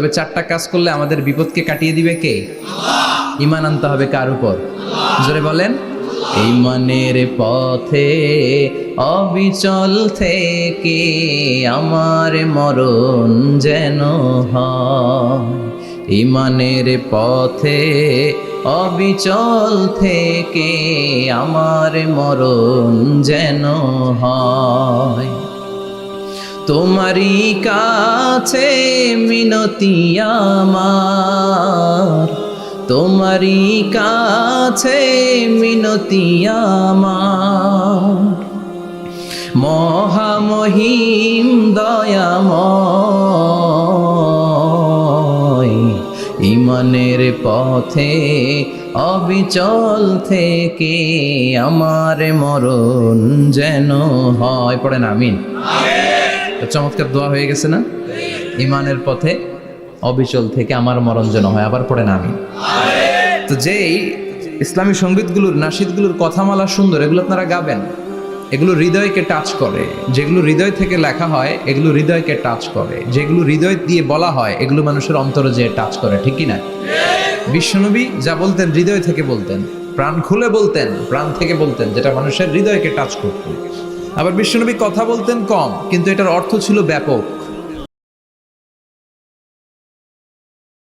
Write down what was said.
তবে চারটা কাজ করলে আমাদের বিপদকে কাটিয়ে দিবে কে? ঈমান আনতে হবে কার উপর? জোরে বলেন। ঈমানের পথে অবিচল থেকে আমার মরণ যেন হয়। ঈমানের পথে অবিচল থেকে আমার মরণ যেন হয়। তোমারই কাছে মিনতি আমার, তোমারই কাছে মিনতি আমার, মহামহিম দয়াময়। ঈমানের পথে অবিচল থেকে আমার মরণ যেন হয়। পড়েন আমিন। চমৎকার দোয়া হয়ে গেছে না? ঈমানের পথে অবিচল থেকে আমার মরণ যেন হয়। আবার পড়েন আমিন। তো যেই ইসলামী সঙ্গীতগুলোর নাশিদগুলোর কথামালা সুন্দর, এগুলো আপনারা গাবেন, এগুলো হৃদয়কে টাচ করে। যেগুলো হৃদয় থেকে লেখা হয় এগুলো হৃদয়কে টাচ করে। যেগুলো হৃদয় দিয়ে বলা হয় এগুলো মানুষের অন্তরে যে টাচ করে, ঠিক কি না? বিশ্বনবী যা বলতেন হৃদয় থেকে বলতেন, প্রাণ খুলে বলতেন, প্রাণ থেকে বলতেন, যেটা মানুষের হৃদয়কে টাচ করত। আবার বিশ্বনবী কথা বলতেন কম, কিন্তু এটার অর্থ ছিল ব্যাপক।